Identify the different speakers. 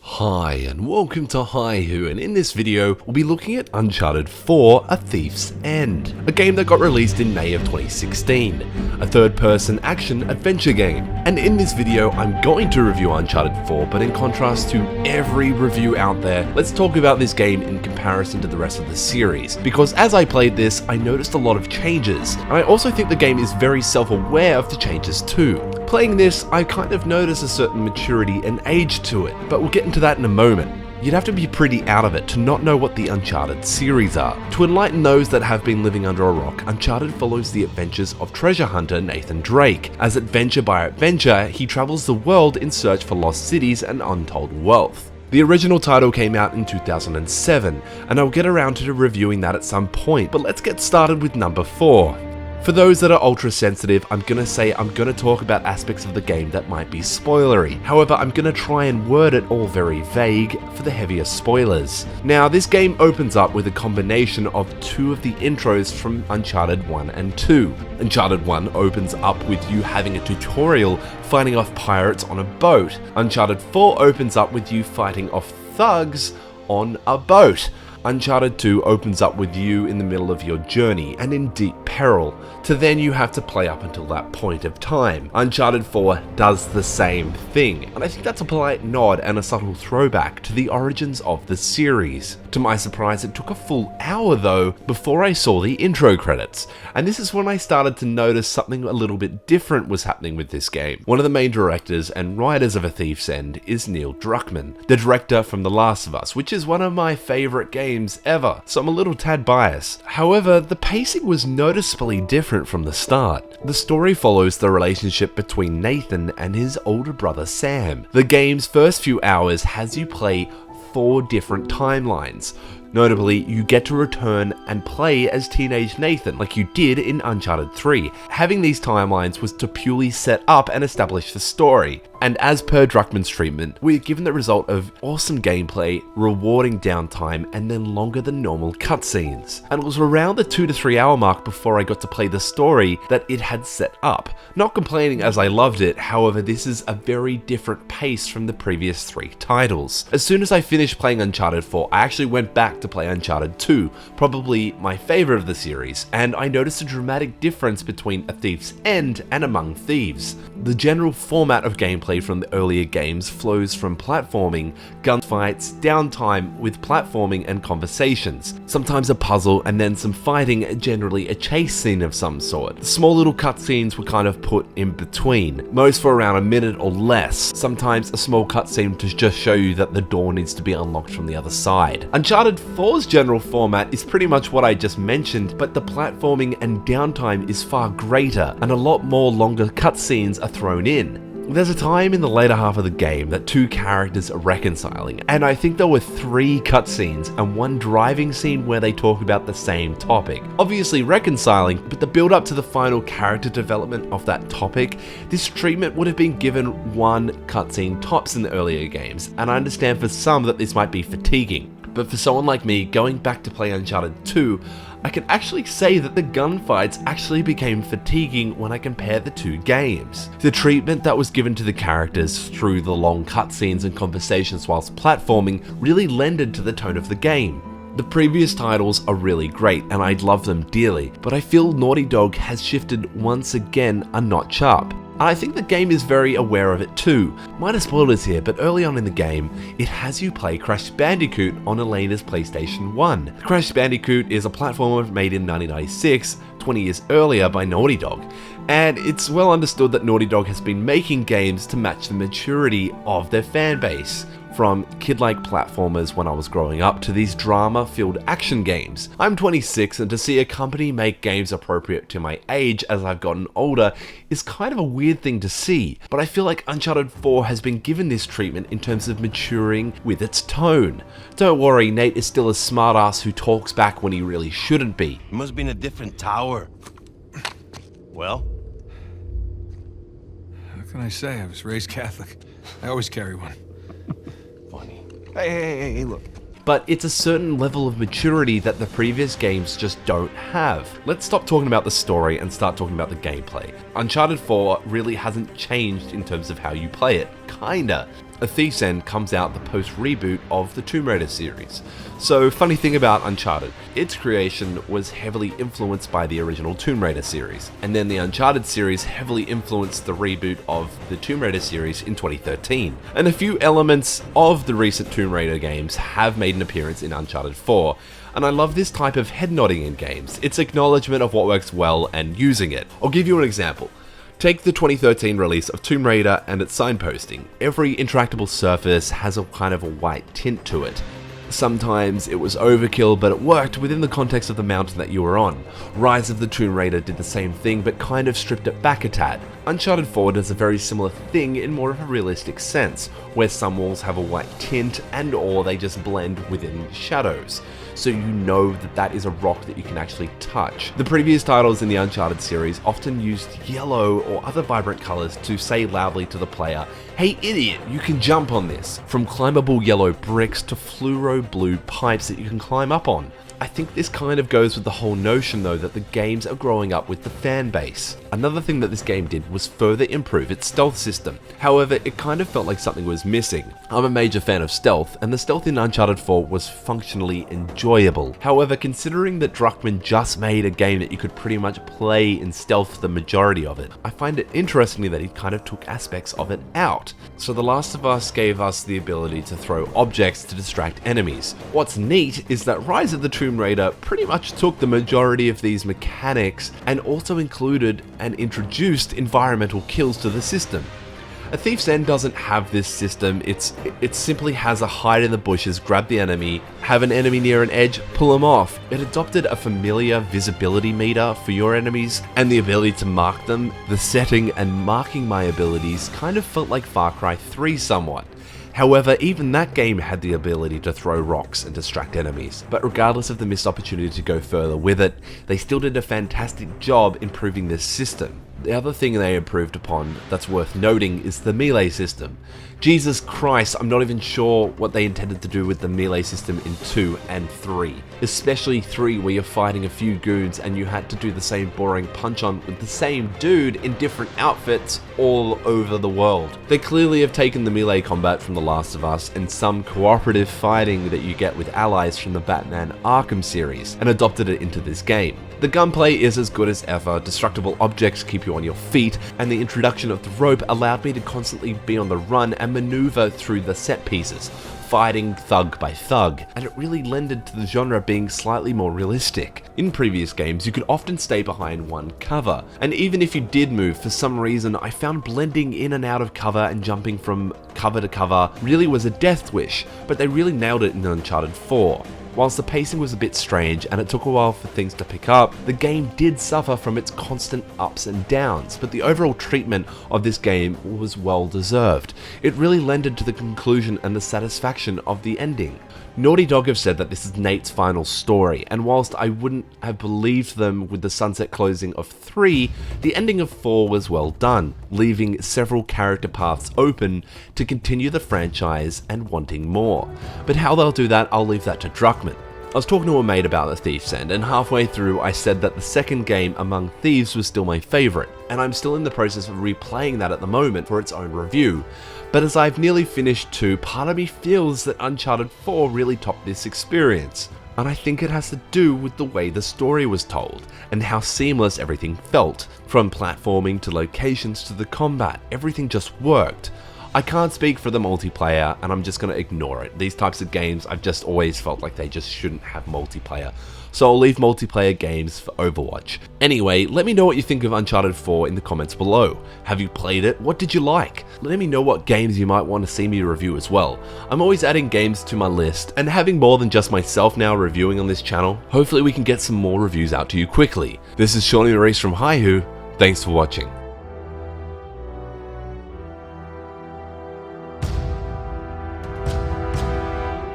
Speaker 1: Hi and welcome to Hihu, and in this video we'll be looking at Uncharted 4: A Thief's End, a game that got released in May of 2016, a third-person action-adventure game. And in this video I'm going to review Uncharted 4, but in contrast to every review out there, let's talk about this game in comparison to the rest of the series, because as I played this I noticed a lot of changes, and I also think the game is very self-aware of the changes too. Playing this, I kind of notice a certain maturity and age to it, but we'll get into that in a moment. You'd have to be pretty out of it to not know what the Uncharted series are. To enlighten those that have been living under a rock, Uncharted follows the adventures of treasure hunter Nathan Drake. As adventure by adventure, he travels the world in search for lost cities and untold wealth. The original title came out in 2007, and I'll get around to reviewing that at some point, but let's get started with number 4. For those that are ultra sensitive, I'm gonna talk about aspects of the game that might be spoilery. However, I'm gonna try and word it all very vague for the heavier spoilers. Now, this game opens up with a combination of two of the intros from Uncharted 1 and 2. Uncharted 1 opens up with you having a tutorial fighting off pirates on a boat. Uncharted 4 opens up with you fighting off thugs on a boat. Uncharted 2 opens up with you in the middle of your journey and in deep peril, to then you have to play up until that point of time. Uncharted 4 does the same thing, and I think that's a polite nod and a subtle throwback to the origins of the series. To my surprise, it took a full hour though before I saw the intro credits, and this is when I started to notice something a little bit different was happening with this game. One of the main directors and writers of A Thief's End is Neil Druckmann, the director from The Last of Us, which is one of my favourite games ever, so I'm a little tad biased. However, the pacing was noticeably different from the start. The story follows the relationship between Nathan and his older brother Sam. The game's first few hours has you play 4 different timelines. Notably, you get to return and play as teenage Nathan, like you did in Uncharted 3. Having these timelines was to purely set up and establish the story. And as per Druckmann's treatment, we are given the result of awesome gameplay, rewarding downtime, and then longer than normal cutscenes. And it was around the 2 to 3 hour mark before I got to play the story that it had set up. Not complaining as I loved it, however this is a very different pace from the previous 3 titles. As soon as I finished playing Uncharted 4, I actually went back to play Uncharted 2, probably my favourite of the series, and I noticed a dramatic difference between A Thief's End and Among Thieves. The general format of gameplay from the earlier games flows from platforming, gunfights, downtime with platforming and conversations, sometimes a puzzle and then some fighting and generally a chase scene of some sort. The small little cutscenes were kind of put in between, most for around a minute or less, sometimes a small cutscene to just show you that the door needs to be unlocked from the other side. Uncharted 4's general format is pretty much what I just mentioned, but the platforming and downtime is far greater and a lot more longer cutscenes are thrown in. There's a time in the later half of the game that 2 characters are reconciling, and I think there were 3 cutscenes and 1 driving scene where they talk about the same topic. Obviously reconciling, but the build up to the final character development of that topic, this treatment would have been given 1 cutscene tops in the earlier games, and I understand for some that this might be fatiguing. But for someone like me, going back to play Uncharted 2, I can actually say that the gunfights actually became fatiguing when I compare the 2 games. The treatment that was given to the characters through the long cutscenes and conversations whilst platforming really lended to the tone of the game. The previous titles are really great and I love them dearly, but I feel Naughty Dog has shifted once again a notch up. I think the game is very aware of it too. Minor spoilers here, but early on in the game, it has you play Crash Bandicoot on Elena's PlayStation 1. Crash Bandicoot is a platformer made in 1996, 20 years earlier by Naughty Dog. And it's well understood that Naughty Dog has been making games to match the maturity of their fan base. From kid-like platformers when I was growing up to these drama-filled action games. I'm 26 and to see a company make games appropriate to my age as I've gotten older is kind of a weird thing to see, but I feel like Uncharted 4 has been given this treatment in terms of maturing with its tone. Don't worry, Nate is still a smartass who talks back when he really shouldn't be.
Speaker 2: It must be in a different tower. Well?
Speaker 3: How can I say? I was raised Catholic. I always carry one.
Speaker 2: Funny.
Speaker 3: Hey, look.
Speaker 1: But it's a certain level of maturity that the previous games just don't have. Let's stop talking about the story and start talking about the gameplay. Uncharted 4 really hasn't changed in terms of how you play it. Kinda. A Thief's End comes out the post-reboot of the Tomb Raider series. So, funny thing about Uncharted, its creation was heavily influenced by the original Tomb Raider series, and then the Uncharted series heavily influenced the reboot of the Tomb Raider series in 2013. And a few elements of the recent Tomb Raider games have made an appearance in Uncharted 4, and I love this type of head nodding in games. It's acknowledgement of what works well and using it. I'll give you an example. Take the 2013 release of Tomb Raider and its signposting. Every interactable surface has a kind of a white tint to it. Sometimes it was overkill, but it worked within the context of the mountain that you were on. Rise of the Tomb Raider did the same thing, but kind of stripped it back a tad. Uncharted 4 does a very similar thing in more of a realistic sense, where some walls have a white tint and or they just blend within shadows, so you know that that is a rock that you can actually touch. The previous titles in the Uncharted series often used yellow or other vibrant colors to say loudly to the player, "Hey idiot, you can jump on this," from climbable yellow bricks to fluoro blue pipes that you can climb up on. I think this kind of goes with the whole notion though that the games are growing up with the fan base. Another thing that this game did was further improve its stealth system. However, it kind of felt like something was missing. I'm a major fan of stealth, and the stealth in Uncharted 4 was functionally enjoyable. However, considering that Druckmann just made a game that you could pretty much play in stealth the majority of it, I find it interesting that he kind of took aspects of it out. So The Last of Us gave us the ability to throw objects to distract enemies. What's neat is that Rise of the Tomb Raider pretty much took the majority of these mechanics and also included and introduced environmental kills to the system. A Thief's End doesn't have this system. It simply has a hide in the bushes, grab the enemy, have an enemy near an edge, pull them off. It adopted a familiar visibility meter for your enemies and the ability to mark them. The setting and marking my abilities kind of felt like Far Cry 3 somewhat. However, even that game had the ability to throw rocks and distract enemies, but regardless of the missed opportunity to go further with it, they still did a fantastic job improving this system. The other thing they improved upon that's worth noting is the melee system. Jesus Christ, I'm not even sure what they intended to do with the melee system in 2 and 3. Especially 3, where you're fighting a few goons and you had to do the same boring punch-on with the same dude in different outfits all over the world. They clearly have taken the melee combat from The Last of Us and some cooperative fighting that you get with allies from the Batman ARKHAM series and adopted it into this game. The gunplay is as good as ever, destructible objects keep you on your feet, and the introduction of the rope allowed me to constantly be on the run and maneuver through the set pieces, fighting thug by thug, and it really lended to the genre being slightly more realistic. In previous games, you could often stay behind one cover, and even if you did move, for some reason I found blending in and out of cover and jumping from cover to cover really was a death wish, but they really nailed it in Uncharted 4. Whilst the pacing was a bit strange and it took a while for things to pick up, the game did suffer from its constant ups and downs, but the overall treatment of this game was well deserved. It really lended to the conclusion and the satisfaction of the ending. Naughty Dog have said that this is Nate's final story, and whilst I wouldn't have believed them with the sunset closing of 3, the ending of 4 was well done, leaving several character paths open to continue the franchise and wanting more. But how they'll do that, I'll leave that to Druckmann. I was talking to a mate about The Thief's End, and halfway through I said that the second game, Among Thieves, was still my favourite, and I'm still in the process of replaying that at the moment for its own review. But as I've nearly finished 2, part of me feels that Uncharted 4 really topped this experience. And I think it has to do with the way the story was told, and how seamless everything felt. From platforming to locations to the combat, everything just worked. I can't speak for the multiplayer, and I'm just going to ignore it. These types of games, I've just always felt like they just shouldn't have multiplayer. So I'll leave multiplayer games for Overwatch. Anyway, let me know what you think of Uncharted 4 in the comments below. Have you played it? What did you like? Let me know what games you might want to see me review as well. I'm always adding games to my list, and having more than just myself now reviewing on this channel, hopefully we can get some more reviews out to you quickly. This is Shawnee Maurice from Hihu. Thanks for watching.